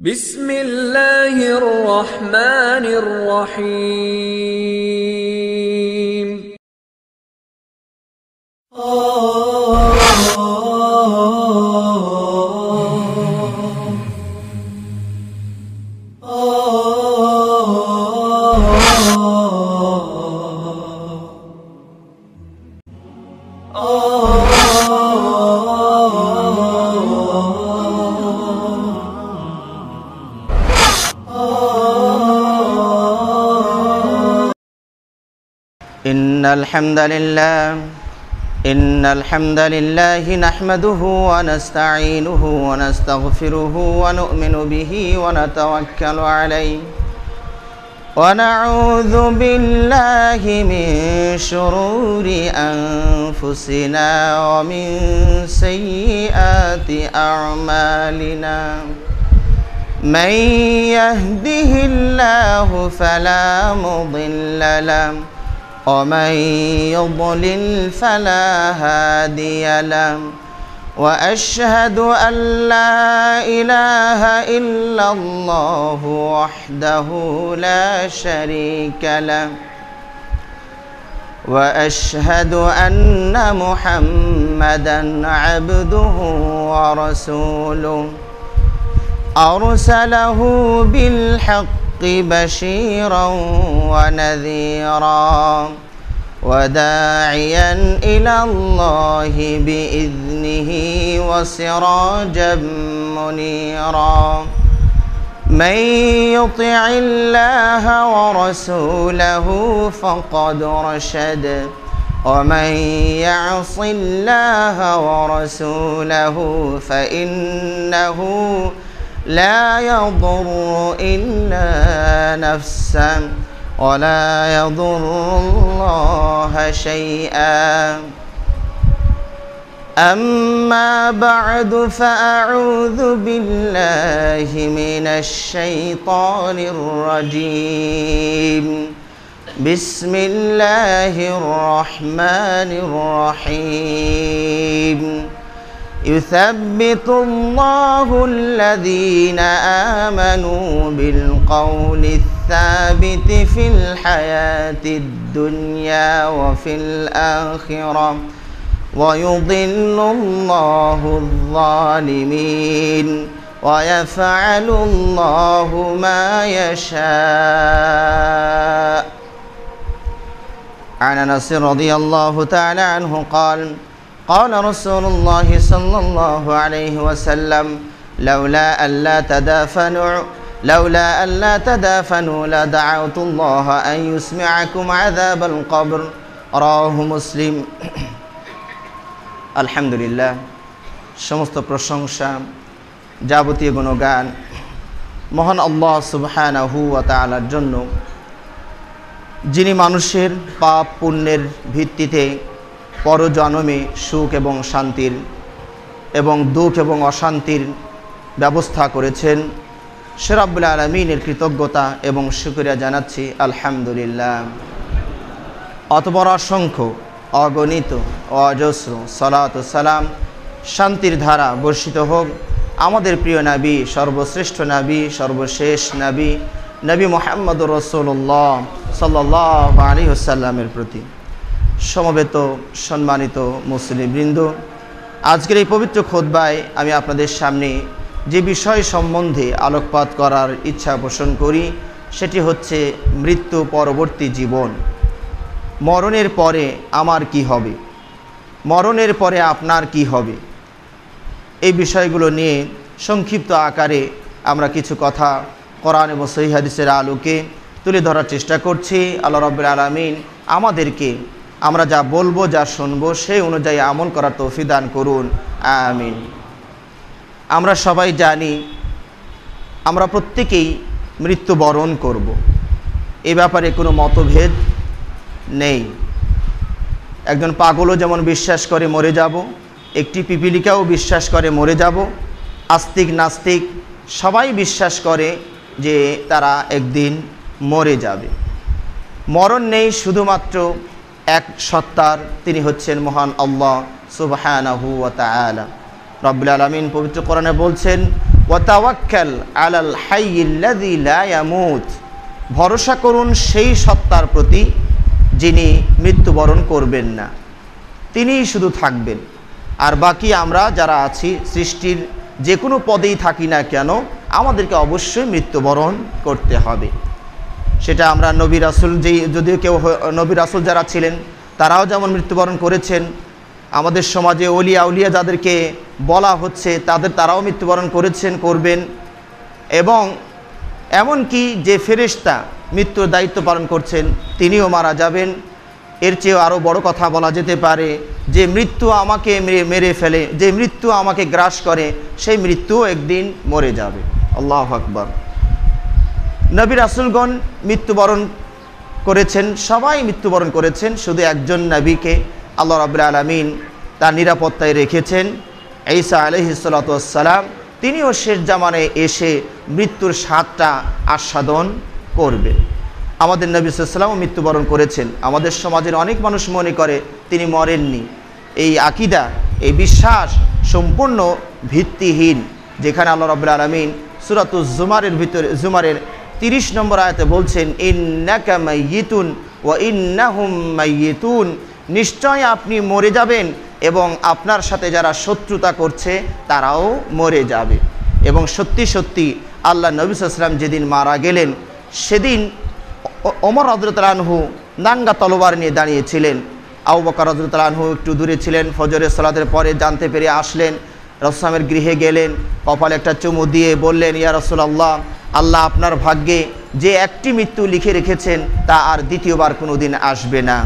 বিসমিল্লাহির রহমানির রহিম। إن الحمد لله نحمده ونستعينه ونستغفره ونؤمن به ونتوكل عليه ونعوذ بالله من شرور أنفسنا ومن سيئات أعمالنا من يهده الله فلا مضل له ومن يضلل فلا هادي له وأشهد أن لا إله إلا الله وحده لا شريك له وأشهد أن محمدا عبده ورسوله أرسله بالحق بشيرا ونذيرا وداعيا إلى الله بإذنه وسراجا منيرا من يطع الله ورسوله فقد رشد ومن يعص الله ورسوله فإنه لا يضر إلا نفسه ولا يضر الله شيئا أما بعد فأعوذ بالله من الشيطان الرجيم بسم الله الرحمن الرحيم يثبت الله الذين آمنوا بالقول الثابت في الحياة الدنيا وفي الآخرة ويضل الله الظالمين ويفعل الله ما يشاء. عن أنس رضي الله تعالى عنه قال قال رسول الله صلى الله عليه وسلم لولا ألا تدافنوا لدعوت الله أن يسمعكم عذاب القبر رواه مسلم. আলহামদুলিল্লাহ, সমস্ত প্রশংসা যাবতীয় গুণগান মহান আল্লাহ সুবহানাহু ওয়া তাআলার জন্য, যিনি মানুষের পাপ পুণ্যের ভিত্তিতে পরজন্মে সুখ এবং শান্তির এবং দুঃখ এবং অশান্তির ব্যবস্থা করেছেন। সে রব্বুল আলামিনের কৃতজ্ঞতা এবং শুকরিয়া জানাচ্ছি আলহামদুলিল্লাহ। অতঃপর অসংখ্য অগণিত অজস্র সালাত ও সালাম, শান্তির ধারা বর্ষিত হোক আমাদের প্রিয় নবী, সর্বশ্রেষ্ঠ নবী, সর্বশেষ নবী, নবী মুহাম্মদুর রাসূলুল্লাহ সাল্লাল্লাহু আলাইহি ওয়াসাল্লামের প্রতি। সমবেত সম্মানিত মুসলিমবৃন্দ, আজকের এই পবিত্র খুতবায় আমি আপনাদের সামনে যে বিষয় সম্বন্ধে আলোকপাত করার ইচ্ছা পোষণ করি সেটি হচ্ছে মৃত্যু পরবর্তী জীবন। মরণের পরে আমার কি হবে, মরণের পরে আপনার কি হবে, এই বিষয়গুলো নিয়ে সংক্ষিপ্ত আকারে আমরা কিছু কথা কোরআন এবং সহিহ হাদিসের আলোকে তুলে ধরার চেষ্টা করছি। আল্লাহ রাব্বুল আলামিন আমাদেরকে আমরা যা বলবো, যা শুনবো, সেই অনুযায়ী আমল করার তৌফিক দান করুন, আমিন। আমরা সবাই জানি আমরা প্রত্যেকেই মৃত্যুবরণ করব, এ ব্যাপারে কোনো মতভেদ নেই। একজন পাগলও যেমন বিশ্বাস করে মরে যাব, একটি পিপিলিকাও বিশ্বাস করে মরে যাব, আস্তিক নাস্তিক সবাই বিশ্বাস করে যে তারা একদিন মরে যাবে। মরণ নেই শুধুমাত্র এক সত্তার, তিনি হচ্ছেন মহান আল্লাহ সুবহানাহু ওয়া তাআলা। রব্বুল আলামিন পবিত্র কোরআনে বলছেন, ওয়া তাওয়াক্কাল আলাল হাইয়্যিল্লাযী লা ইয়ামুত, ভরসা করুন সেই সত্তার প্রতি যিনি মৃত্যুবরণ করবেন না, তিনিই শুধু থাকবেন। আর বাকি আমরা যারা আছি সৃষ্টির যে কোনো পদেই থাকি না কেন আমাদেরকে অবশ্যই মৃত্যুবরণ করতে হবে। সেটা আমরা নবী রাসূল, যদিও কেউ নবী রাসূল যারা ছিলেন তারাও যেমন মৃত্যুবরণ করেছেন, আমাদের সমাজে ওলিয়া উলিয়া যাদেরকে বলা হচ্ছে তারাও মৃত্যুবরণ করেছেন, করবেন। এবং এমনকি যে ফেরেশতা মৃত্যুর দায়িত্ব পালন করছেন তিনিও মারা যাবেন। এর চেয়েও আরও বড় কথা বলা যেতে পারে যে মৃত্যু আমাকে মেরে ফেলে, যে মৃত্যু আমাকে গ্রাস করে, সেই মৃত্যুও একদিন মরে যাবে। আল্লাহু আকবার। নবী রাসূলগণ মৃত্যুবরণ করেছেন, সবাই মৃত্যুবরণ করেছেন, শুধু একজন নবীকে আল্লাহ রাব্বুল আলামিন তার নিরাপত্তায় রেখেছেন, ঈসা আলাইহিস সালাতু ওয়াস সালাম। তিনিও শেষ জামানায় এসে মৃত্যুর স্বাদটা আস্বাদন করবেন। আমাদের নবী সাল্লাল্লাহু আলাইহি ওয়াসাল্লামও মৃত্যুবরণ করেছেন। আমাদের সমাজের অনেক মানুষ মনে করে তিনি মরেননি। এই আকীদা, এই বিশ্বাস সম্পূর্ণ ভিত্তিহীন। যেখানে আল্লাহ রাব্বুল আলামিন সূরাতুজ জুমারের 30 নম্বর আয়াতে বলছেন, ইন্নাকা মাইয়িতুন ওয়া ইন্নাহুম মাইয়িতুন, নিশ্চয় আপনি মরে যাবেন এবং আপনার সাথে যারা শত্রুতা করছে তারাও মরে যাবে। এবং সত্যি সত্যি আল্লাহ নবী সাল্লাল্লাহু আলাইহি ওয়াসাল্লাম যেদিন মারা গেলেন সেদিন ওমর রাদিয়াল্লাহু আনহু নাঙ্গা তলোয়ার নিয়ে দাঁড়িয়েছিলেন। আবু বকর রাদিয়াল্লাহু আনহু একটু দূরে ছিলেন। ফজরের সালাতের পরে জানতে পেরে আসলেন, রাসূলের গৃহে গেলেন, কপালে একটা চুমু দিয়ে বললেন, ইয়া রাসূলুল্লাহ, আল্লাহ আপনার ভাগ্যে যে একটি মৃত্যু লিখে রেখেছেন তা আর দ্বিতীয়বার কোনো দিন আসবে না।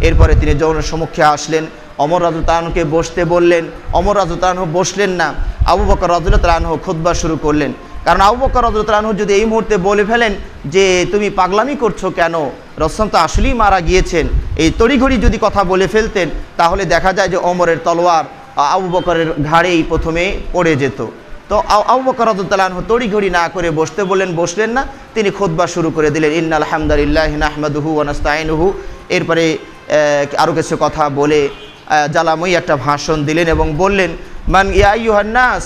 এরপরে তিনি যৌনের সম্মুখে আসলেন, ওমর রাদিয়াল্লাহু আনহুকে বসতে বললেন। ওমর রাদিয়াল্লাহু আনহু বসলেন না, আবু বকর রাদিয়াল্লাহু আনহু খুতবা শুরু করলেন। কারণ আবু বকর রাদিয়াল্লাহু আনহু যদি এই মুহূর্তে বলে ফেলেন যে তুমি পাগলামি করছো কেন, রাসূল তো আসলেই মারা গিয়েছেন, এই তড়িঘড়ি যদি কথা বলে ফেলতেন তাহলে দেখা যায় যে ওমরের তলোয়ার আবু বকরের ঘাড়েই প্রথমে পড়ে যেত। তো আবু বকর রাদিয়াল্লাহু আনহু তড়িঘড়ি না করে বসতে বললেন, বসলেন না। তিনি খুতবা শুরু করে দিলেন, ইন্নাল হামদালিল্লাহি নাহমাদুহু ওয়া নাস্তাইনুহু। এরপরে আরও কিছু কথা বলে জ্বালাময়ী একটা ভাষণ দিলেন এবং বললেন, মান ইয়া আইয়ুহান নাস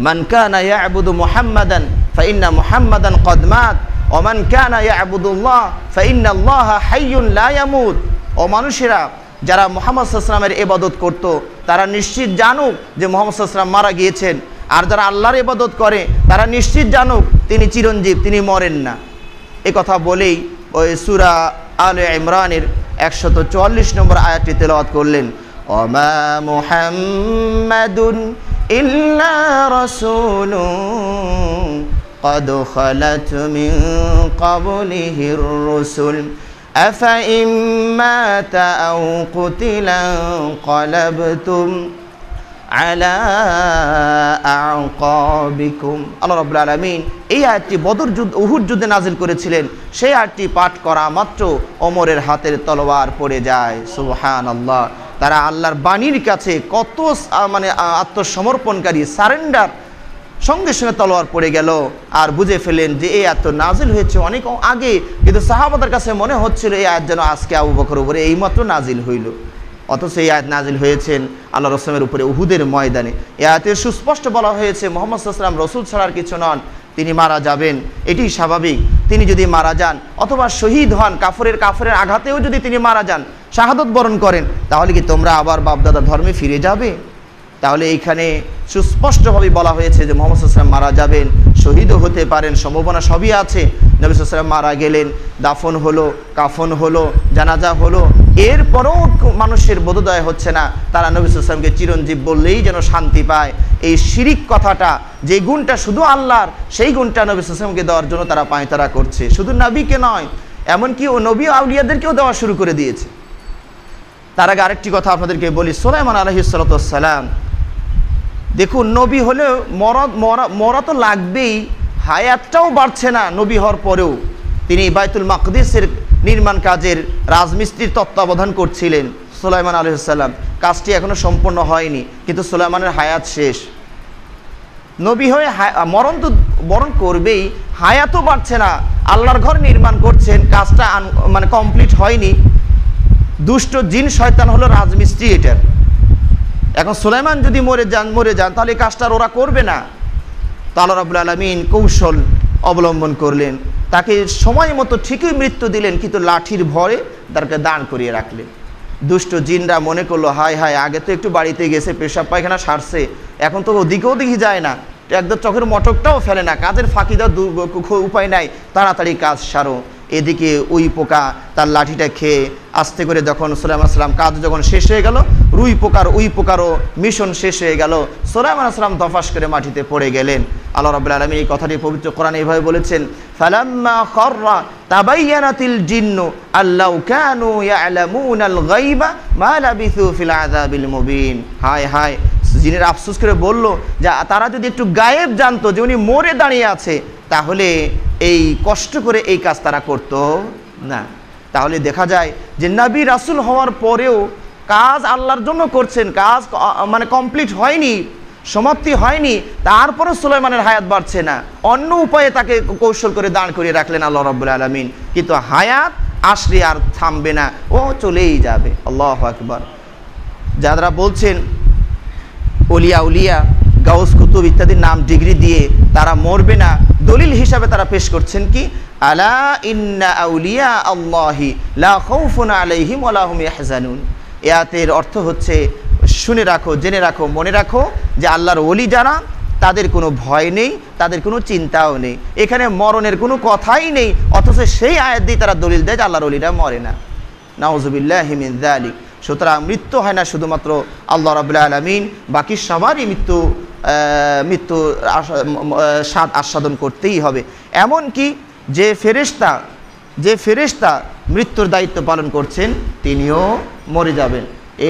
মান কানা ইয়াবুদু মুহাম্মাদান ফাইন্না মুহাম্মাদান ক্বাদ মাত ওয়া মান কানা ইয়াবুদুল্লাহ ফাইন্নাল্লাহা হাইয়্যুন লা ইয়ামুত। ও মানুষেরা, যারা মুহাম্মদ সাল্লাল্লাহু আলাইহি ওয়াসাল্লামের ইবাদত করত তারা নিশ্চিত জানুক যে মুহাম্মদ সাল্লাল্লাহু আলাইহি ওয়াসাল্লাম মারা গিয়েছেন, আর যারা আল্লাহর ইবাদত করে তারা নিশ্চিত জানুক তিনি চিরঞ্জীব, তিনি মরেন না। এই কথা বলেই ওই সূরা আলে ইমরানের 144 নম্বর আয়াতটি তেলাওয়াত করলেন, ওমা মুহাম্মাদুন ইল্লা রাসূলুন ক্বাদ খালাত মিন ক্বাবলিহির রাসূল আফা ইন মাতা আও কুতিলা ক্বালাবতুম আলা আ'কাবিকুম। আল্লাহ রাব্বুল আলামিন এই আয়াতটি বদর যুদ্ধ, উহুদ যুদ্ধে নাজিল করেছিলেন। সেই আয়াতটি পাঠ করা মাত্র ওমরের হাতের তলোয়ার পড়ে যায়। সুবহানাল্লাহ। তারা আল্লাহর বাণীর কাছে কত আত্মসমর্পণকারী, সারেন্ডার, সঙ্গে সঙ্গে তলোয়ার পড়ে গেল। আর বুঝে ফেলেন যে এই আয়াত নাজিল হয়েছে অনেক আগে, কিন্তু সাহাবাদের কাছে মনে হচ্ছিল এই আয়াত যেন আজকে আবু বকরের উপরে এইমাত্র নাজিল হইল। অথচ এই আয়াত নাজিল হয়েছেন আল্লাহ রাসূলের উপরে উহুদের ময়দানে। এই আয়াতে সুস্পষ্ট বলা হয়েছে মুহাম্মদ সাল্লাল্লাহু আলাইহি ওয়াসাল্লাম রাসূল ছাড়ার কিছু নন, তিনি মারা যাবেন, এটি স্বাভাবিক। তিনি যদি মারা যান অথবা শহীদ হন, কাফেরের আঘাতেও যদি তিনি মারা যান, শাহাদত বরণ করেন, তাহলে কি তোমরা আবার বাপদাদার ধর্মে ফিরে যাবে? তাহলে এইখানে সুস্পষ্টভাবে বলা হয়েছে যে মুহাম্মদ সাল্লাল্লাহু আলাইহি ওয়াসাল্লাম মারা যাবেন, শহীদও হতে পারেন, সম্ভাবনা সবই আছে। নবী সাল্লাল্লাহু আলাইহি ওয়াসাল্লাম মারা গেলেন, দাফন হলো, কাফন হলো, জানাজা হলো, এরপরও মানুষের বোধোদয় হচ্ছে না তারা নবী সাল্লাল্লাহু আলাইহি ওয়াসাল্লামকে চিরঞ্জীব বললেই যেন শান্তি পায়। এই শিরিক কথাটা, যে গুণটা শুধু আল্লাহর, সেই গুণটা নবী সাল্লাল্লাহু আলাইহি ওয়াসাল্লামকে দেওয়ার জন্য তারা পায়তারা করছে। শুধু নবীকে নয়, এমনকি ও নবী আউলিয়াদেরকেও দেওয়া শুরু করে দিয়েছে। তার আগে আরেকটি কথা আপনাদেরকে বলি, সুলাইমান আলাইহিস সালাতু ওয়াস সালাম, দেখুন নবী হলেও মরা তো লাগবেই, হায়াতটাও বাড়ছে না নবী হওয়ার পরেও। তিনি বাইতুল মাকদিসের নির্মাণ কাজের রাজমিস্ত্রির তত্ত্বাবধান করছিলেন সুলাইমান আলাইহিস সালাম। কাজটি এখনো সম্পূর্ণ হয়নি, কিন্তু সুলাইমানের হায়াত শেষ। নবী হয়ে মরণ তো বরণ করবেই, হায়াতও বাড়ছে না, আল্লাহর ঘর নির্মাণ করছেন, কাজটা কমপ্লিট হয়নি। দুষ্ট জিন শয়তান হলো রাজমিস্ত্রি এটার। এখন সুলাইমান যদি মরে যান তাহলে এই কাজটা ওরা করবে না। তো আল্লাহ রাব্বুল আলামিন কৌশল অবলম্বন করলেন, তাকে সময় মতো ঠিকই মৃত্যু দিলেন, কিন্তু লাঠির ভরে তাকে দাঁড় করিয়ে রাখলেন। দুষ্ট জিনরা মনে করলো, হায় হায়, আগে তো একটু বাড়িতে গেছে, পেশাব পায়খানা সারছে, এখন তো ওদিকেও দেখি যায় না, একদম চোখের মটকটাও ফেলে না, কাজের ফাঁকি দেওয়ার উপায় নাই, তাড়াতাড়ি কাজ সারো। এদিকে ওই পোকা তার লাঠিটা খেয়ে আস্তে করে যখন সুলাইমান আলাইহিস সালাম কাজ যখন শেষ হয়ে গেল, ওই পোকারও মিশন শেষ হয়ে গেল, সুলাইমান আলাইহিস সালাম দফাস করে মাটিতে পড়ে গেলেন। আল্লাহ রাব্বুল আলামিন এই কথাটি পবিত্র কোরআনে এইভাবে বলেছেন, ফালাম্মা খাররা তাবায়্যানাতিল জিন্নু আল্লাউ কানু ইয়ালামুনাল গায়বা মা লাবিসু ফিল আযাবিল মুবিন। হায় হায়, জিনের আফসোস করে বলল যে তারা যদি একটু গায়েব জানতো যে উনি মরে দাঁড়িয়ে আছে, তাহলে এই কষ্ট করে এই কাজ তারা করত না। তাহলে দেখা যায় যে নবী রাসূল হওয়ার পরেও কাজ আল্লাহর জন্য করছেন, কাজ মানে কমপ্লিট হয়নি, সমাপ্তি হয়নি, তারপরে সুলাইমানের হায়াত বাড়ছে না, অন্য উপায়ে তাকে কৌশল করে দাঁড় করিয়ে রাখলেন আল্লাহ রাব্বুল আলামিন। কিন্তু হায়াত আসলে আর থামবে না, ও চলেই যাবে। আল্লাহু আকবার। যারা বলছেন ওলিয়া উলিয়া গাউস কুতুব ইত্যাদির নাম ডিগ্রি দিয়ে তারা মরবে না, দলিল হিসাবে তারা পেশ করছেন কি, আলা ইন্না আউলিয়া আল্লাহি লা খাউফুন আলাইহিম ওয়া লা হুম ইয়াহজানুন। এর অর্থ হচ্ছে, শুনে রাখো, জেনে রাখো, মনে রাখো যে আল্লাহর ওলি যারা, তাদের কোনো ভয় নেই, তাদের কোনো চিন্তাও নেই, এখানে মরণের কোনো কথাই নেই, অথচ সেই আয়াত দিয়ে তারা দলিল দেয় যে আল্লাহর ওলিরা মরে না। নাউযুবিল্লাহি মিন যালিক। সুতরাং মৃত্যু হয় না শুধুমাত্র আল্লাহ রাব্বুল আলামিন, বাকি সবারই মৃত্যু স্বাদ আস্বাদন করতেই হবে। এমনকি যে ফেরেশতা মৃত্যুর দায়িত্ব পালন করছেন, তিনিও মরে যাবেন।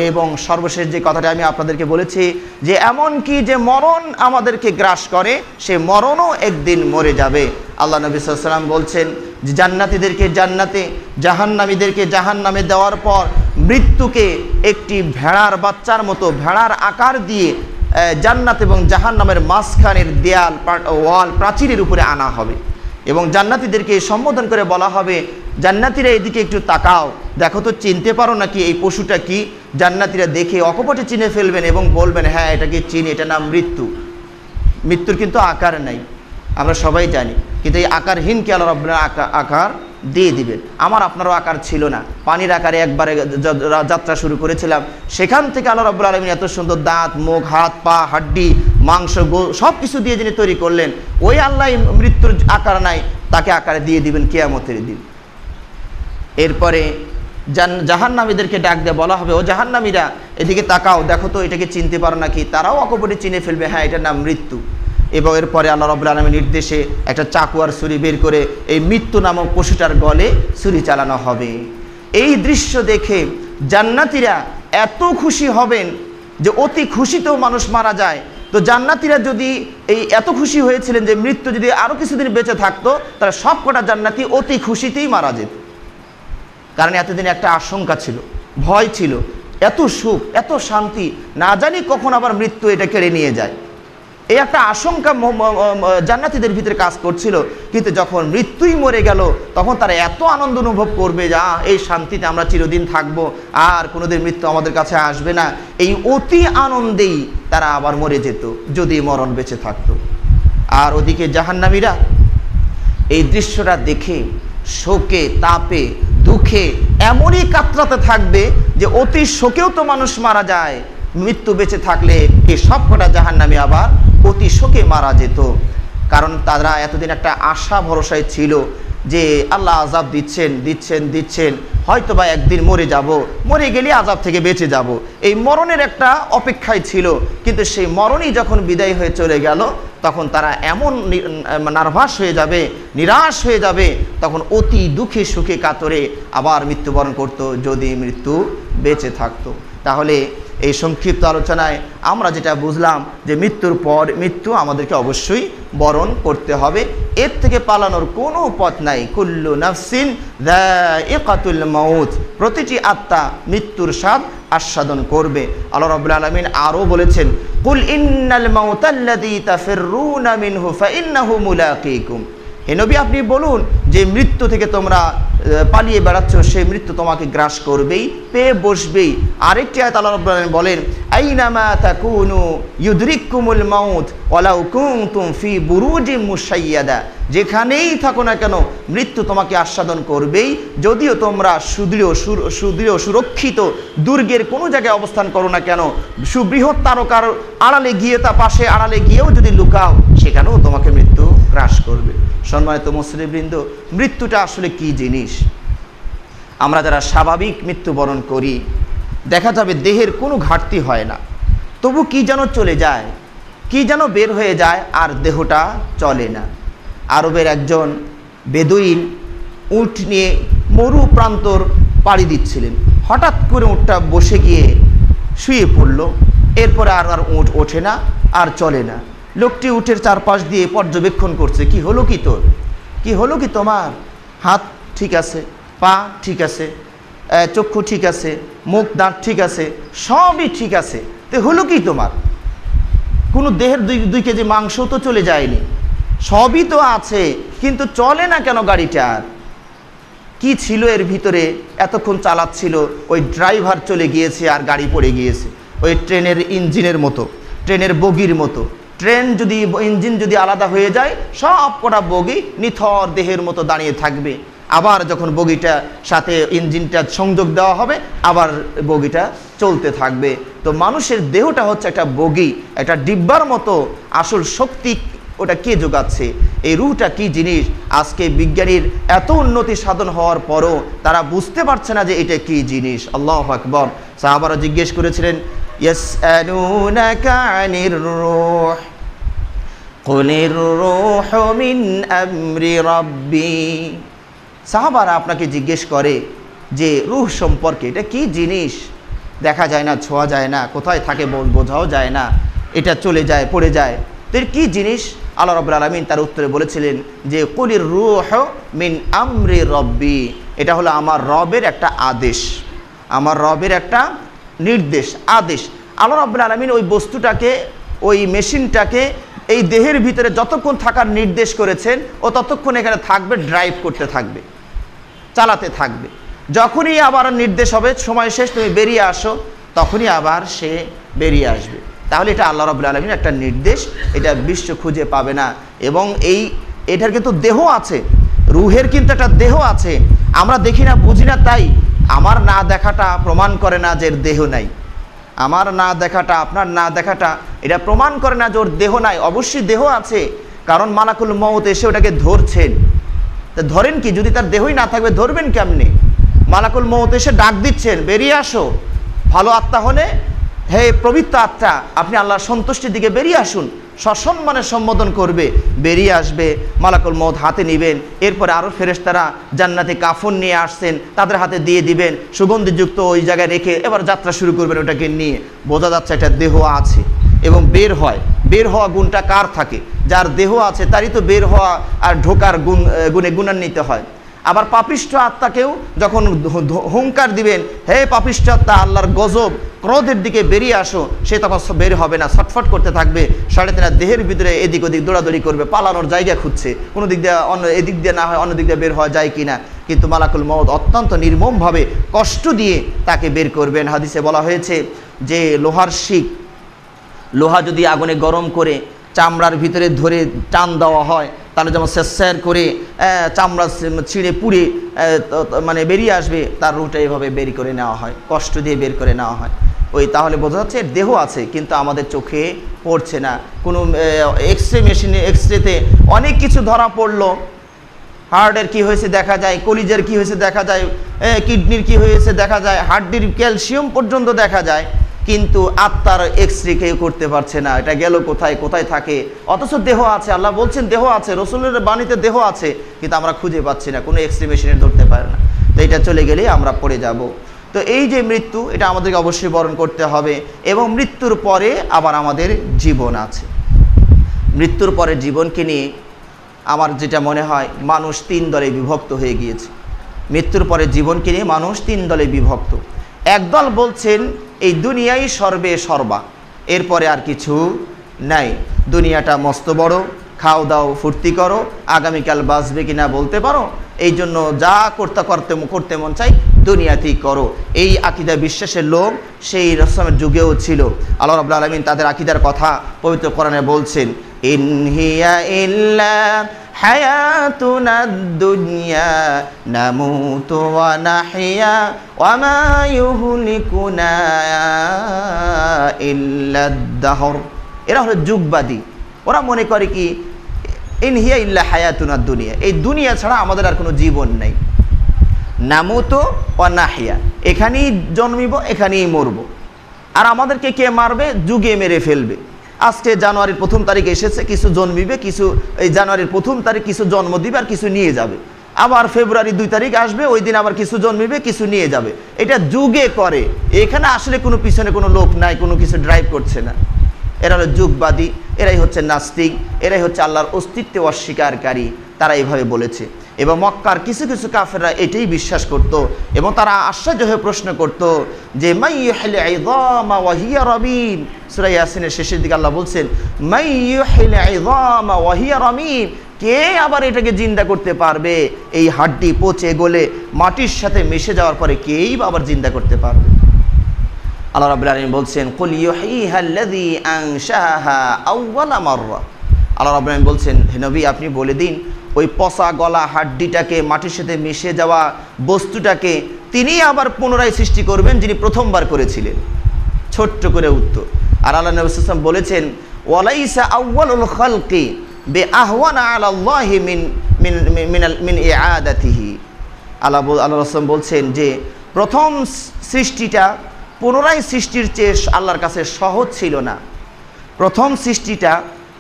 এবং সর্বশেষ যে কথাটা আমি আপনাদেরকে বলেছি, যে এমনকি যে মরণ আমাদেরকে গ্রাস করে, সে মরণও একদিন মরে যাবে। আল্লাহ নবী সাল্লাল্লাহু আলাইহি ওয়াসাল্লাম বলছেন যে জান্নাতীদেরকে জান্নাতে, জাহান্নামীদেরকে জাহান্নামে দেওয়ার পর মৃত্যুকে একটি ভেড়ার বাচ্চার মতো, ভেড়ার আকার দিয়ে জান্নাত এবং জাহান্নামের মাঝখানের ওয়াল প্রাচীরের উপরে আনা হবে, এবং জান্নাতীদেরকে সম্বোধন করে বলা হবে, জান্নাতীরা এদিকে একটু তাকাও, দেখো তো চিনতে পারো নাকি এই পশুটা কি? জান্নাতীরা দেখে অকপটে চিনে ফেলবেন এবং বলবেন, হ্যাঁ এটাকে চিনি, এটা নাম মৃত্যু। মৃত্যুর কিন্তু আকার নাই, আমরা সবাই জানি, কিন্তু এই আকারহীনকে আল্লাহ রাব্বুল আকার দিয়ে দিবেন। আমার আপনারও আকার ছিল না, পানির আকারে একবারে যাত্রা শুরু করেছিলাম, সেখান থেকে আল্লাহ রাব্বুল আলামিন এত সুন্দর দাঁত, মুখ, হাত, পা, হাড্ডি, মাংস, সব কিছু দিয়ে যিনি তৈরি করলেন, ওই আল্লাহ মৃত্যুর আকার নাই, তাকে আকারে দিয়ে দিবেন কিয়ামতের দিন। এরপরে জাহান্নামীদেরকে ডাক দিয়ে বলা হবে, ও জাহান্নামীরা এদিকে তাকাও, দেখো তো এটাকে চিনতে পারো নাকি? তারাও অকপটে চিনে ফেলবে, হ্যাঁ এটার নাম মৃত্যু। এবং এরপরে আল্লাহ রাব্বুল আলামিনের নির্দেশে একটা চাকু আর ছুরি বের করে এই মৃত্যু নামক পশুটার গলে ছুরি চালানো হবে। এই দৃশ্য দেখে জান্নাতীরা এত খুশি হবেন যে অতি খুশিতেও মানুষ মারা যায়। তো জান্নাতীরা যদি এত খুশি হয়েছিলেন যে মৃত্যু যদি আরও কিছুদিন বেঁচে থাকতো, তারা সব কটা জান্নাতী অতি খুশিতেই মারা যেত। কারণ এতদিন একটা আশঙ্কা ছিল, ভয় ছিল, এত সুখ, এত শান্তি, না জানি কখন আবার মৃত্যু এটা কেড়ে নিয়ে যায়, এই একটা আশঙ্কা জান্নাতীদের ভিতরে কাজ করছিল। কিন্তু যখন মৃত্যুই মরে গেল, তখন তারা এত আনন্দ অনুভব করবে যে এই শান্তিতে আমরা চিরদিন থাকবো, আর কোনোদিন মৃত্যু আমাদের কাছে আসবে না। এই অতি আনন্দেই তারা আবার মরে যেত যদি মরণ বেঁচে থাকতো। আর ওদিকে জাহান্নামীরা এই দৃশ্যটা দেখে শোকে, তাপে, দুঃখে এমনই কাতরাতে থাকবে যে অতি শোকেও তো মানুষ মারা যায়, মৃত্যু বেঁচে থাকলে এই সব কটা জাহান্নামী আবার অতি শোকে মারা যেত। কারণ তারা এতদিন একটা আশা ভরসায় ছিল যে আল্লাহ আযাব দিচ্ছেন, হয়তো বা একদিন মরে যাব, মরে গেলে আযাব থেকে বেঁচে যাব, এই মরণের একটা অপেক্ষায় ছিল। কিন্তু সেই মরণই যখন বিদায় হয়ে চলে গেল, তখন তারা এমন নার্ভাস হয়ে যাবে, নিরাশ হয়ে যাবে, তখন অতি দুঃখে সুখে কাতরে আবার মৃত্যুবরণ করত যদি মৃত্যু বেঁচে থাকতো। তাহলে এই সংক্ষিপ্ত আলোচনায় আমরা যেটা বুঝলাম যে মৃত্যুর পর মৃত্যু আমাদেরকে অবশ্যই বরণ করতে হবে, এর থেকে পালানোর কোনো পথ নাই। কুল্লু নাফসিন যায়িকাতুল মাউত, প্রতিটি আত্মা মৃত্যুর স্বাদ আস্বাদন করবে। আল্লাহ রাব্বুল আলামিন আরও বলেছেন, কুল ইন্নাল মাউতাল্লাযী তাফিররুনা মিনহু ফাইন্নাহু মুলাকীকুম, হে নবী আপনি বলুন যে মৃত্যু থেকে তোমরা পালিয়ে বেড়াচ্ছ, সেই মৃত্যু তোমাকে গ্রাস করবেই, পেয়ে বসবেই। আরেকটি আয়াত আল্লাহ রাব্বুল আলামিন বলেন আইনামা তাকুনু ইউদরিকুমুল মাউত ওয়ালাউ কুনতুম ফি বুরুজিম মুশাইয়াদা, যেখানেই থাকো না কেন মৃত্যু তোমাকে আস্বাদন করবেই, যদিও তোমরা সুদৃঢ় সুরক্ষিত দুর্গের কোনো জায়গায় অবস্থান করো না কেন, সুবৃহৎ তারকার আড়ালে গিয়ে তা পাশে আড়ালে গিয়েও যদি লুকাও, সেখানেও তোমাকে মৃত্যু গ্রাস করবে। সম্মানিত মুসলিমবৃন্দ, মৃত্যুটা আসলে কি জিনিস? আমরা যারা স্বাভাবিক মৃত্যুবরণ করি, দেখা যাবে দেহের কোনো ঘাটতি হয় না, তবু কি যেন চলে যায়, কি যেন বের হয়ে যায়, আর দেহটা চলে না। আরবের একজন বেদুইন উট নিয়ে মরু প্রান্তর পাড়ি দিচ্ছিলেন। হঠাৎ করে উটটা বসে গিয়ে শুয়ে পড়ল। এরপরে আর উট ওঠে না, আর চলে না। লোকটি উটের চারপাশ দিয়ে পর্যবেক্ষণ করছে, কি হলো কি তোর, কি হলো কি তোমার? হাত ঠিক আছে, পা ঠিক আছে, চক্ষু ঠিক আছে, মুখ দাঁত ঠিক আছে, সবই ঠিক আছে, তো হলো কি তোমার? কোনো দেহের 2 কেজি মাংস তো চলে যায়নি, সবই তো আছে, কিন্তু চলে না কেন গাড়িটার? কি ছিল এর ভিতরে? এতক্ষণ চালাচ্ছিল, ওই ড্রাইভার চলে গিয়েছে আর গাড়ি পড়ে গিয়েছে। ওই ট্রেনের ইঞ্জিনের মতো, ট্রেনের বগির মতো। ট্রেন যদি ইঞ্জিন যদি আলাদা হয়ে যায়, সব কটা বগি নিথর দেহের মতো দাঁড়িয়ে থাকবে। আবার যখন বগিটা সাথে ইঞ্জিনটা সংযোগ দেওয়া হবে, আবার বগিটা চলতে থাকবে। তো মানুষের দেহটা হচ্ছে একটা বগি, একটা ডিব্বার মতো। আসল শক্তি ওটা কে যোগাচ্ছে? এই রুহটা কি জিনিস? আজকে বিজ্ঞানীর এত উন্নতি সাধন হওয়ার পরও তারা বুঝতে পারছে না যে এটা কি জিনিস। আল্লাহু আকবার। সাহাবারা জিজ্ঞেস করেছিলেন, ইয়াসআলুনাকা আনির রূহ কুলির রূহু মিন আমরি রাব্বি। সাহাবারা আপনাকে জিজ্ঞেস করে যে রূহ সম্পর্কে, এটা কি জিনিস? দেখা যায় না, ছোঁয়া যায় না, কোথায় থাকে বোঝাও যায় না, এটা চলে যায়, পড়ে যায়, তো এর কি জিনিস? আল্লাহ রাব্বুল আলামিন তার উত্তরে বলেছিলেন যে কুলির রূহু মিন আমরি রাব্বি, এটা হলো আমার রবের একটা আদেশ, আমার রবের একটা নির্দেশ, আদেশ। আল্লাহ রাব্বুল আলামিন ওই বস্তুটাকে, ওই মেশিনটাকে এই দেহের ভিতরে যতক্ষণ থাকার নির্দেশ করেছেন, ও ততক্ষণ এখানে থাকবে, ড্রাইভ করতে থাকবে, চালাতে থাকবে। যখনই আবার নির্দেশ হবে সময় শেষ, তুমি বেরিয়ে আসো, তখনই আবার সে বেরিয়ে আসবে। তাহলে এটা আল্লাহ রাব্বুল আলামিন একটা নির্দেশ, এটা বিশ্ব খুঁজে পাবে না। এবং এটার কিন্তু দেহ আছে, রুহের কিন্তু একটা দেহ আছে, আমরা দেখি না, বুঝি না। তাই আমার না দেখাটা প্রমাণ করে না যে এর দেহ নাই। আমার না দেখাটা, আপনার না দেখাটা, এটা প্রমাণ করে না যে ওর দেহ নাই। অবশ্যই দেহ আছে, কারণ মালাকুল মউত এসে ওটাকে ধরছেন। তা ধরেন কি? যদি তার দেহই না থাকবে ধরবেন কেমনে? মালাকুল মউত এসে ডাক দিচ্ছেন, বেরিয়ে আসো। ভালো আত্মা হলে, হে পবিত্র আত্মা, আপনি আল্লাহর সন্তুষ্টির দিকে বেরিয়ে আসুন, সসম্মানে সম্বোধন করবে, বেরিয়ে আসবে। মালাকুল মউত হাতে নেবেন, এরপরে আরও ফেরেশতারা জান্নাতে কাফন নিয়ে আসছেন, তাদের হাতে দিয়ে দিবেন, সুগন্ধিযুক্ত ওই জায়গায় রেখে এবার যাত্রা শুরু করবেন। ওটাকে নিয়ে বোঝা যাচ্ছে একটা দেহ আছে এবং বের হয়। বের হওয়া গুণটা কার থাকে? যার দেহ আছে তারই তো বের হওয়া আর ঢোকার গুণে গুণান্বিত হয়। আবার পাপিষ্ঠ আত্মাকেও যখন হুঙ্কার দিবেন, হে পাপিষ্ঠ আত্মা, আল্লাহর গজব ক্রোধের দিকে বেরিয়ে আসো, সে তখন বের হবে না, ছটফট করতে থাকবে। শয়তানের দেহের ভিতরে এদিক ওদিক দৌড়াদৌড়ি করবে, পালানোর জায়গা খুঁজছে, কোনো দিক দিয়ে এদিক দিয়ে না হয় অন্য দিক দিয়ে বের হওয়া যায় কি না। কিন্তু মালাকুল মউত অত্যন্ত নির্মমভাবে কষ্ট দিয়ে তাকে বের করবেন। হাদিসে বলা হয়েছে যে লোহার শিক, লোহা যদি আগুনে গরম করে চামড়ার ভিতরে ধরে টান দেওয়া হয়, তাহলে যেমন স্যার করে চামড়া ছিঁড়ে পুড়ে মানে বেরিয়ে আসবে, তার রুহটা এভাবে বের করে নেওয়া হয়, কষ্ট দিয়ে বের করে নেওয়া হয়। ওই তাহলে বোঝা যাচ্ছে দেহ আছে, কিন্তু আমাদের চোখে পড়ছে না। কোনো এক্সরে মেশিনে, এক্সরেতে অনেক কিছু ধরা পড়লো, হার্টের কি হয়েছে দেখা যায়, কলিজার কি হয়েছে দেখা যায়, কিডনির কি হয়েছে দেখা যায়, হাড্ডির ক্যালসিয়াম পর্যন্ত দেখা যায়, কিন্তু আত্মার এক্সরে কেউ করতে পারছে না, এটা গেল কোথায়, কোথায় থাকে। অথচ দেহ আছে, আল্লাহ বলছেন দেহ আছে, রসুলের বাণীতে দেহ আছে, কিন্তু আমরা খুঁজে পাচ্ছি না, কোনো এক্সরে মেশিনে ধরতে পারে না। তো এটা চলে গেলে আমরা পড়ে যাব। তো এই যে মৃত্যু, এটা আমাদেরকে অবশ্যই বরণ করতে হবে। এবং মৃত্যুর পরে আবার আমাদের জীবন আছে। মৃত্যুর পরে জীবনকে নিয়ে আমার যেটা মনে হয়, মানুষ 3 দলে বিভক্ত হয়ে গিয়েছে। মৃত্যুর পরে জীবনকে নিয়ে মানুষ 3 দলে বিভক্ত। একদল বলছেন এই দুনিয়াই সর্বে সর্বা, এরপরে আর কিছু নাই, দুনিয়াটা মস্ত বড়, খাও দাও ফুর্তি করো, আগামীকাল বাঁচবে কিনা বলতে পারো, এই জন্য যা করতে মন চাই দুনিয়াতেই করো। এই আকীদা বিশ্বাসের লোক সেই রাসূলের যুগেও ছিল। আল্লাহ রাব্বুল আলামিন তাদের আকীদার কথা পবিত্র কোরআনে বলছেন, ইন হিয়া ইল্লা হায়াতুনাদ দুনিয়া নামুতু ওয়া নাহইয়া ওয়া মা ইউহলিকুনা ইল্লাদ দাহর। এরা হলো যুগবাদী। ওরা মনে করে কি ইন হিয়া ইল্লা হায়াতুনাদ দুনিয়া, এই দুনিয়া ছাড়া আমাদের আর কোনো জীবন নেই। নামুতু ওয়া নাহইয়া, এখানেই জন্মিব এখানেই মরব, আর আমাদেরকে কে মারবে? যুগে মেরে ফেলবে। আজকে জানুয়ারির 1 তারিখ এসেছে, কিছু জন্মিবে, কিছু এই জানুয়ারির 1 তারিখ কিছু জন্ম দিবে আর কিছু নিয়ে যাবে। আবার ফেব্রুয়ারি 2 তারিখ আসবে, ওই দিন আবার কিছু জন্মিবে কিছু নিয়ে যাবে। এটা যুগে করে, এখানে আসলে কোনো পিছনে কোনো লোক নাই, কোনো কিছু ড্রাইভ করছে না। এরা হলো যুগবাদী, এরাই হচ্ছে নাস্তিক, এরাই হচ্ছে আল্লাহর অস্তিত্বে অস্বীকারী। তারা এইভাবে বলেছে। এবং মক্কার কিছু কিছু কাফেররা এটাই বিশ্বাস করত এবং তারা আশ্চর্য হয়ে প্রশ্ন করত যে মাই ইউহিল ইযামা ওয়া হিয়া রামীম। সূরা ইয়াসিনের শেষের দিকে আল্লাহ বলছেন মাই ইউহিল ইযামা ওয়া হিয়া রামীম, কে আবার এটাকে জিন্দা করতে পারবে? এই হাড্ডি পচে গলে মাটির সাথে মিশে যাওয়ার পরে কেই বা আবার জিন্দা করতে পারবে? আল্লাহ রাব্বুল আলামিন বলছেন কুল ইউহিহা আল্লাযী আনশাহা আউওয়ালা মাররা। আল্লাহ রাব্বুল আলামিন বলছেন, হে নবী আপনি বলে দিন ওই পচা গলা হাড্ডিটাকে, মাটির সাথে মিশে যাওয়া বস্তুটাকে তিনি আবার পুনরায় সৃষ্টি করবেন যিনি প্রথমবার করেছিলেন। ছোট্ট করে উত্তর। আর আল্লাহ নবী সাল্লাল্লাহু আলাইহি ওয়াসাল্লাম বলেছেন ওয়ালাইসা আউওয়ালুল খালকি বিআহওয়ানা আলাল্লাহি মিন ইআদাতিহি। আল্লাহ রাসূল বলছেন যে প্রথম সৃষ্টিটা পুনরায় সৃষ্টির চেয়ে আল্লাহর কাছে সহজ ছিল না। প্রথম সৃষ্টিটা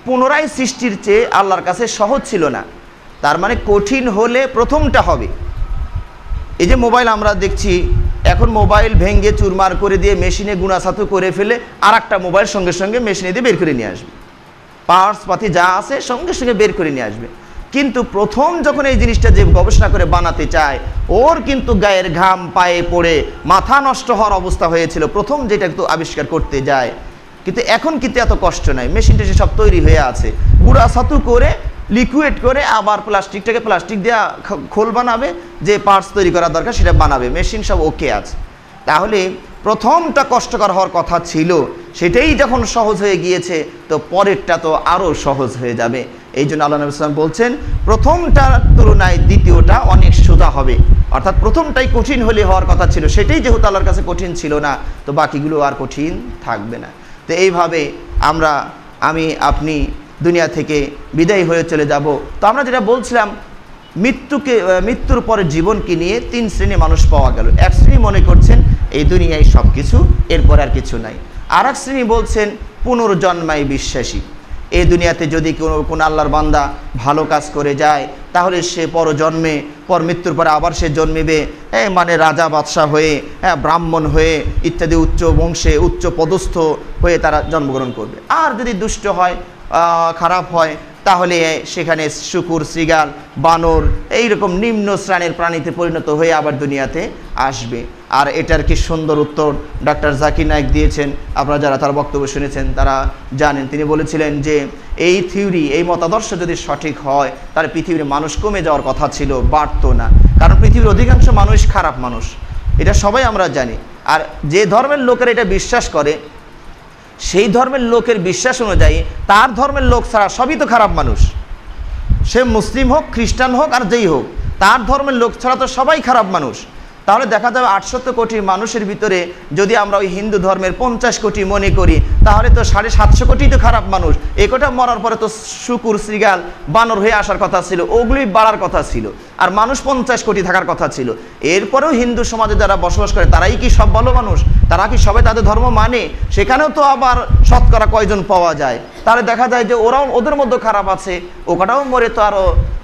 পুনরায় সৃষ্টির চেয়ে আল্লাহর কাছে সহজ ছিল না। তার মানে কঠিন হলে প্রথমটা হবে। এই যে মোবাইল আমরা দেখছি, এখন মোবাইল ভেঙে চুরমার করে দিয়ে মেশিনে গুণাছাতু করে ফেলে আর একটা মোবাইল সঙ্গে সঙ্গে মেশিনে দিয়ে বের করে নিয়ে আসবে। পার্টস পাতি যা আছে সঙ্গে সঙ্গে বের করে নিয়ে আসবে। কিন্তু প্রথম যখন এই জিনিসটা যে গবেষণা করে বানাতে চায়, ওর কিন্তু গায়ের ঘাম পায়ে পড়ে মাথা নষ্ট হওয়ার অবস্থা হয়েছিল প্রথম যেটা একটু আবিষ্কার করতে যায়। কিন্তু এখন কিন্তু এত কষ্ট নাই, মেশিনটা সব তৈরি হয়ে আছে, গুঁড়া ছাতু করে লিকুইড করে আবার প্লাস্টিকটাকে প্লাস্টিক দিয়ে খোল বানাবে, যে পার্টস তৈরি করা দরকার সেটা বানাবে, মেশিন সব ওকে আছে। তাহলে প্রথমটা কষ্টকর হওয়ার কথা ছিল, সেটাই যখন সহজ হয়ে গিয়েছে তো পরেরটা তো আরও সহজ হয়ে যাবে। এই জন্য আল্লাহ নবী সাল্লাল্লাহু আলাইহি ওয়াসাল্লাম বলছেন প্রথমটার তুলনায় দ্বিতীয়টা অনেক সোজা হবে। অর্থাৎ প্রথমটাই কঠিন হলে হওয়ার কথা ছিল, সেটাই যেহেতু আল্লাহর কাছে কঠিন ছিল না, তো বাকিগুলো আর কঠিন থাকবে না। তো এইভাবে আপনি দুনিয়া থেকে বিদায় হয়ে চলে যাব। তো আমরা যেটা বলছিলাম, মৃত্যুর পরে জীবনকে নিয়ে 3 শ্রেণীর মানুষ পাওয়া গেল। এক শ্রেণী মনে করছেন এই দুনিয়ায় সব কিছু, এরপর আর কিছু নাই। আর এক শ্রেণী বলছেন পুনর্জন্মায় বিশ্বাসী। এই দুনিয়াতে যদি কোনো আল্লাহর বান্দা ভালো কাজ করে যায় তাহলে সে পর মৃত্যুর পরে আবার সে জন্মিবে, মানে রাজা বাদশাহ হয়ে, ব্রাহ্মণ হয়ে ইত্যাদি উচ্চ বংশে উচ্চ পদস্থ হয়ে তারা জন্মগ্রহণ করবে। আর যদি দুষ্ট হয়, খারাপ হয়, তাহলে সেখানে শুকুর, শৃগাল, বানর এইরকম নিম্ন শ্রেণীর প্রাণীতে পরিণত হয়ে আবার দুনিয়াতে আসবে। আর এটার কি সুন্দর উত্তর ডক্টর জাকির নায়েক দিয়েছেন। আপনারা যারা তার বক্তব্য শুনেছেন তারা জানেন, তিনি বলেছিলেন যে এই থিওরি, এই মতাদর্শ যদি সঠিক হয় তাহলে পৃথিবীর মানুষ কমে যাওয়ার কথা ছিল, বাড়তো না। কারণ পৃথিবীর অধিকাংশ মানুষ খারাপ মানুষ, এটা সবাই আমরা জানি। আর যে ধর্মের লোকেরা এটা বিশ্বাস করে, সেই ধর্মের লোকের বিশ্বাস অনুযায়ী তার ধর্মের লোক ছাড়া সবই তো খারাপ মানুষ। সে মুসলিম হোক, খ্রিস্টান হোক, আর যেই হোক, তার ধর্মের লোক ছাড়া তো সবাই খারাপ মানুষ। তাহলে দেখা যাবে 800 কোটি মানুষের ভিতরে যদি আমরা ওই হিন্দু ধর্মের 50 কোটি মনে করি, তাহলে তো 750 কোটি তো খারাপ মানুষ। এই কটা মরার পরে তো শুকুর, শৃগাল, বানর হয়ে আসার কথা ছিল, ওগুলি বাড়ার কথা ছিল, আর মানুষ 50 কোটি থাকার কথা ছিল। এরপরেও হিন্দু সমাজে যারা বসবাস করে তারাই কি সব ভালো মানুষ? তারা কি সবাই তাদের ধর্ম মানে? সেখানেও তো আবার শতকরা কয়জন পাওয়া যায়। তাহলে দেখা যায় যে ওদের মধ্যে খারাপ আছে, ওটাও মরে তো আরও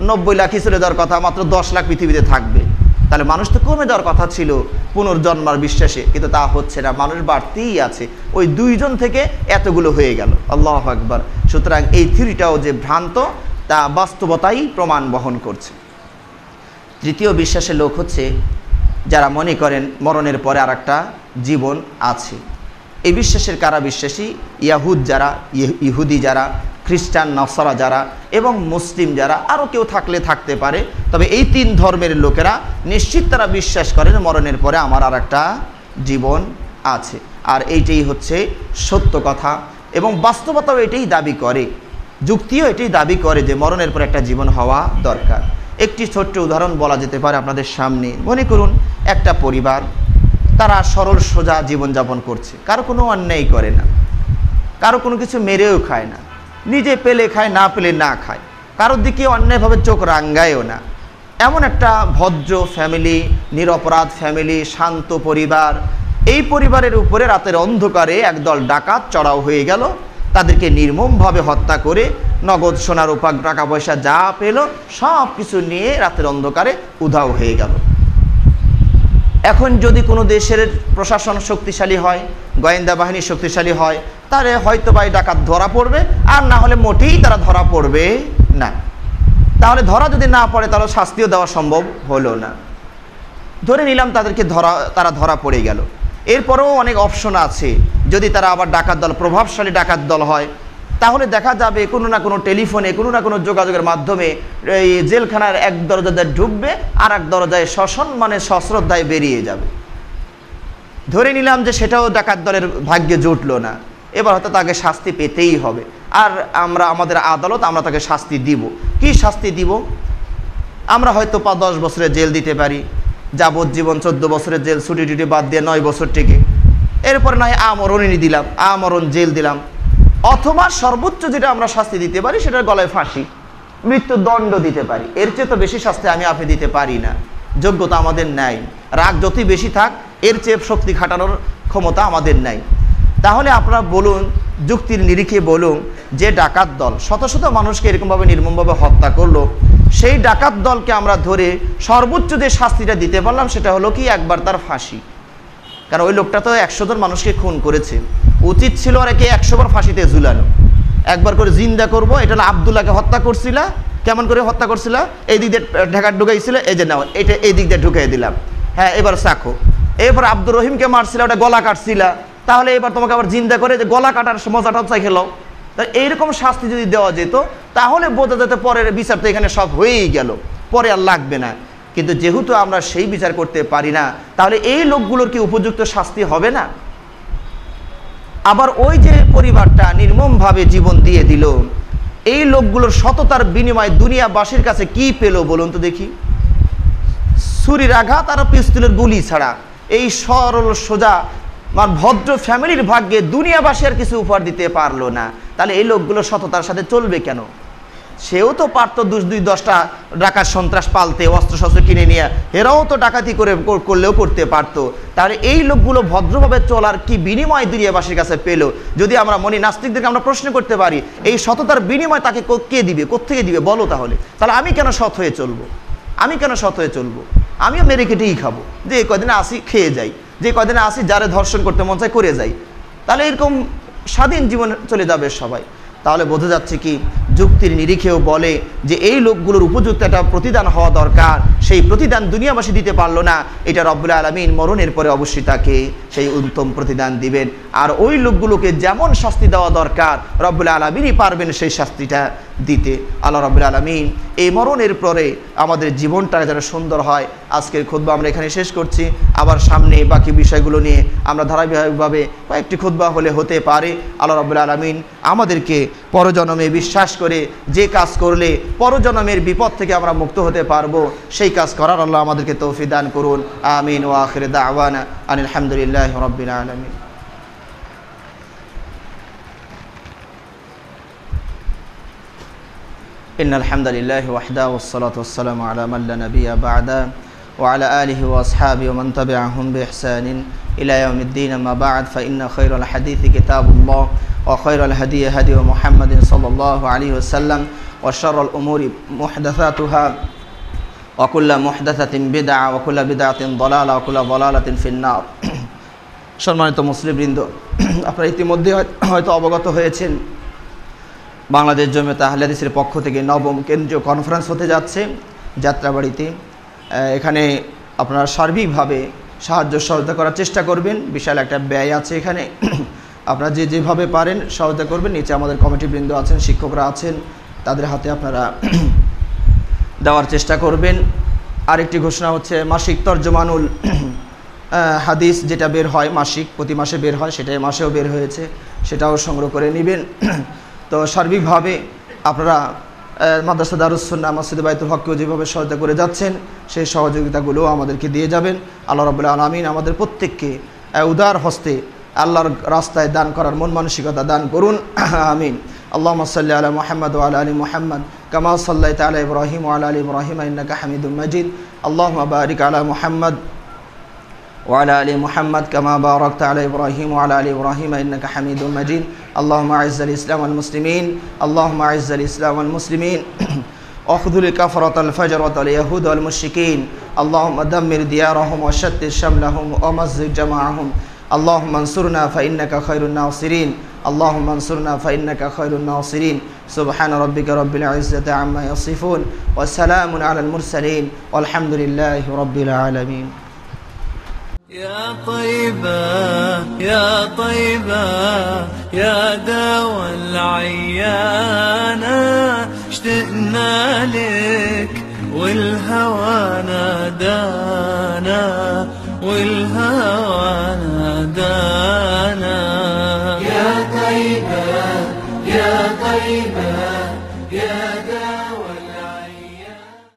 90 লাখই চলে যাওয়ার কথা, মাত্র 10 লাখ পৃথিবীতে থাকবে। তাহলে মানুষ তো কমে যাওয়ার কথা ছিল পুনর্জন্মার বিশ্বাসে, কিন্তু তা হচ্ছে না, মানুষ বাড়তেই আছে। ওই 2 জন থেকে এতগুলো হয়ে গেল। আল্লাহু আকবার। সুতরাং এই থিওরিটাও যে ভ্রান্ত, তা বাস্তবতাই প্রমাণ বহন করছে। তৃতীয় বিশ্বাসের লোক হচ্ছে যারা মনে করেন মরণের পরে আর একটা জীবন আছে। এই বিশ্বাসের কারা বিশ্বাসী? ইহুদি যারা, খ্রিস্টান নাসারা যারা এবং মুসলিম যারা, আরও কেউ থাকলে থাকতে পারে, তবে এই 3 ধর্মের লোকেরা নিশ্চিত তারা বিশ্বাস করেন মরণের পরে আমার আর একটা জীবন আছে। আর এইটাই হচ্ছে সত্য কথা, এবং বাস্তবতাও এটাই দাবি করে, যুক্তিও এটাই দাবি করে যে মরণের পরে একটা জীবন হওয়া দরকার। একটি ছোট্ট উদাহরণ বলা যেতে পারে আপনাদের সামনে। মনে করুন একটা পরিবার, তারা সরল সোজা জীবনযাপন করছে, কারো কোনো অন্যায় করে না, কারো কোনো কিছু মেরেও খায় না, নিজে পেলে খায়, না পেলে না খায়, কারোর দিকে অন্যায়ভাবে চোখ রাঙ্গায়ও না। এমন একটা ভদ্র ফ্যামিলি, নিরপরাধ ফ্যামিলি, শান্ত পরিবার। এই পরিবারের উপরে রাতের অন্ধকারে একদল ডাকাত চড়াও হয়ে গেল, তাদেরকে নির্মমভাবে হত্যা করে নগদ সোনার রূপা টাকা পয়সা যা পেল সব কিছু নিয়ে রাতের অন্ধকারে উধাও হয়ে গেল। এখন যদি কোনো দেশের প্রশাসন শক্তিশালী হয়, গোয়েন্দা বাহিনী শক্তিশালী হয়, তাহলে হয়তো বা এই ডাকাত ধরা পড়বে, আর না হলে মোটেই তারা ধরা পড়বে না। তাহলে ধরা যদি না পড়ে তাহলে শাস্তিও দেওয়া সম্ভব হলো না। ধরে নিলাম তারা ধরা পড়ে গেল। এরপরেও অনেক অপশন আছে, যদি তারা আবার ডাকাত দল, প্রভাবশালী ডাকাত দল হয়, তাহলে দেখা যাবে কোনো না কোনো টেলিফোনে, কোনো না কোনো যোগাযোগের মাধ্যমে এই জেলখানার এক দরজায় ঢুকবে, আর এক দরজায় সসম্মানে সশ্রদ্ধায় বেরিয়ে যাবে। ধরে নিলাম যে সেটাও ডাকাত দলের ভাগ্যে জুটলো না, এবার হয়তো তাকে শাস্তি পেতেই হবে। আর আমাদের আদালত, আমরা তাকে শাস্তি দিব। কি শাস্তি দিব? আমরা হয়তো 10 বছরের জেল দিতে পারি, যাবজ্জীবন 14 বছরের জেল, ছুটি টুটি বাদ দিয়ে 9 বছর টিকে, এরপরে নয় আমরণই দিলাম, আমরণ জেল দিলাম। অথবা সর্বোচ্চ যেটা আমরা শাস্তি দিতে পারি সেটার গলায় ফাঁসি, মৃত্যুদণ্ড দিতে পারি। এর চেয়ে তো বেশি শাস্তি আমি আপনি দিতে পারি না, যোগ্যতা আমাদের নাই। রাগ যতই বেশি থাক, এর চেয়ে শক্তি খাটানোর ক্ষমতা আমাদের নাই। তাহলে আপনারা বলুন, যুক্তির নিরিখে বলুন, যে ডাকাত দল শত শত মানুষকে এরকমভাবে নির্মমভাবে হত্যা করলো, সেই ডাকাত দলকে আমরা ধরে সর্বোচ্চ যে শাস্তিটা দিতে পারলাম সেটা হলো কি, একবার তার ফাঁসি। কারণ ওই লোকটা তো 100 জন মানুষকে খুন করেছে, উচিত ছিল আর একে 100 বার ফাঁসিতে ঝুলানো। একবার করে জিন্দা করবো। এটা হলো আবদুল্লাহকে হত্যা করছিল, কেমন করে হত্যা করছিল? এই দিক দিয়ে ঢাকা ঢুকাইছিল, এই যে নাও এটা এই দিক দিয়ে ঢুকাই দিলাম, হ্যাঁ এবার চাকো। এরপর আব্দুর রহিমকে মারছিল, ওটা গলা কাটছিল, তাহলে এবার তোমাকে আবার জিন্দা করে যে গলা কাটার মজাটাও চাই খেলাও। তাই এইরকম শাস্তি যদি দেওয়া যেত তাহলে বোঝা যেত পরের বিচার তো এখানে সব হয়েই গেল, পরে আর লাগবে না। কিন্তু যেহেতু আমরা সেই বিচার করতে পারি না, তাহলে এই লোকগুলোর কি উপযুক্ত শাস্তি হবে না? আবার ওই যে পরিবারটা নির্মমভাবে জীবন দিয়ে দিল, এই লোকগুলোর সততার বিনিময়ে দুনিয়াবাসীর কাছে কি পেল বলুন তো দেখি? ছুরির আঘাত আর পিস্তলের গুলি ছাড়া। এই সরল সোজা ভদ্র ফ্যামিলির ভাগ্যে দুনিয়াবাসী আর কিছু উপহার দিতে পারলো না। তাহলে এই লোকগুলো সততার সাথে চলবে কেন? সেও তো পারতো 2-10টা ডাকাত সন্ত্রাস পালতে, অস্ত্রশস্ত্র কিনে নিয়ে, এরাও তো ডাকাতি করলেও করতে পারতো। তাহলে এই লোকগুলো ভদ্রভাবে চলার কি বিনিময় দুনিয়াবাসীর কাছে পেল? যদি আমরা মনে নাস্তিকদেরকে আমরা প্রশ্ন করতে পারি, এই সততার বিনিময় তাকে কে দিবে, কোত্থেকে দিবে বলো? তাহলে আমি কেন সৎ হয়ে চলবো? আমি কেন সৎ হয়ে চলবো? আমিও মেরে কেটেই খাবো, যে এই কদিনে আসি খেয়ে যাই, যে কদিনে আসি যারে ধর্ষণ করতে মন চায় করে যাই। তাহলে এরকম স্বাধীন জীবন চলে যাবে সবাই। তাহলে বোঝা যাচ্ছে কি, যুক্তির নিরিখেও বলে যে এই লোকগুলোর উপযুক্ত একটা প্রতিদান হওয়া দরকার। সেই প্রতিদান দুনিয়াবাসী দিতে পারলো না, এটা রব্বুল আলামিন মরণের পরে অবশ্যই তাকে সেই উত্তম প্রতিদান দিবেন। আর ওই লোকগুলোকে যেমন শাস্তি দেওয়া দরকার রব্বুল আলামিনই পারবেন সেই শাস্তিটা দিতে। আল্লাহ রব্বুল আলামিন এই মরণের পরে আমাদের জীবনটা যেন সুন্দর হয়। আজকের খুতবা আমরা এখানে শেষ করছি। আবার সামনে বাকি বিষয়গুলো নিয়ে আমরা ধারাবাহিকভাবে কয়েকটি খুতবা হতে পারে। আল্লাহ রব্বুল আলামিন আমাদেরকে পরজন্মে বিশ্বাস করে যে কাজ করলে পরজন্মের বিপদ থেকে আমরা মুক্ত হতে পারবো, সেই কাজ করার আল্লাহ আমাদেরকে তৌফিক দান করুন। আমিন। ওয়া আখিরু দাওয়ানা আনিল হামদুলিল্লাহি রাব্বিল আলামিন। ইন্নাল হামদুলিল্লাহি ওয়াহদাহু ওয়াসসালাতু ওয়াসসালামু আলা মান লা নাবিয়্যা বা'দা ওয়া আলা আলিহি ওয়া আসহাবিহি ওয়া মান তাবি'আহুম বিইহসানিন ইলা ইয়াউমিদ্দিন। আম্মা বা'দ, ফাইন্না খায়রাল হাদিসি কিতাবুল্লাহ ওয়া খায়রাল হাদী হাদী মুহাম্মাদিন সাল্লাল্লাহু আলাইহি ওয়াসাল্লাম ওয়া শাররাল উমুরি মুহদাসাতুহা ওয়া কুল্লু মুহদাসাতিন বিদআ ওয়া কুল্লু বিদআতিন দালালা ওয়া কুল্লু দালালাতিন ফিন-নার। সম্মানিত মুসলিমবৃন্দ, আপনারা ইতিমধ্যে হয়তো অবগত হয়েছেন, বাংলাদেশ জমিয়ত আহলে হাদিসের পক্ষ থেকে 9ম কেন্দ্রীয় কনফারেন্স হতে যাচ্ছে যাত্রাবাড়িতে। এখানে আপনারা সার্বিকভাবে সাহায্য সহযোগিতা করার চেষ্টা করবেন। বিশাল একটা ব্যয় আছে এখানে। আপনারা যে যেভাবে পারেন সহায়তা করবেন। নিচে আমাদের কমিটিবৃন্দ আছেন, শিক্ষকরা আছেন, তাদের হাতে আপনারা দেওয়ার চেষ্টা করবেন। আরেকটি ঘোষণা হচ্ছে মাসিক তর্জমানুল হাদিস যেটা বের হয় মাসিক, প্রতি মাসে বের হয়, সেটা মাসেও বের হয়েছে, সেটাও সংগ্রহ করে নেবেন। তো সার্বিকভাবে আপনারা মাদ্রাসা দারুস সুন্নাহ মসজিদ বাইতুল হককেও যেভাবে সহায়তা করে যাচ্ছেন সেই সহযোগিতাগুলো আমাদেরকে দিয়ে যাবেন। আল্লাহ রাব্বুল আলামিন আমাদের প্রত্যেককে উদার হস্তে আল্লাহর রাস্তায় দান করার মন মানসিকতা দান করুন, আমিন। আল্লাহুম্মা সাল্লি আলা মুহাম্মদ ওয়া আলা আলি মুহাম্মদ কামা সাল্লাইতা আলা ইব্রাহিম ওয়া আলা আলি ইব্রাহিম ইন্নাকা হামিদুম মাজিদ। আল্লাহুম্মা বারিক আলা মুহাম্মদ وعلى آل محمد كما باركت على إبراهيم وعلى آل إبراهيم إنك حميد مجيد. اللهم أعز الإسلام والمسلمين، اللهم أعز الإسلام والمسلمين واخذل كفرة الفجرة اليهود والمشركين. اللهم دمر ديارهم وشتت شملهم ومزق جماعهم. اللهم انصرنا فإنك خير الناصرين، اللهم انصرنا فإنك خير الناصرين. سبحان ربك رب العزة عما يصفون وسلام على المرسلين والحمد لله رب العالمين. يا طيبة يا طيبة يا دوا العيانة، اشتقنا لك والهوى نادانا، والهوى نادانا. يا طيبة يا طيبة يا دوا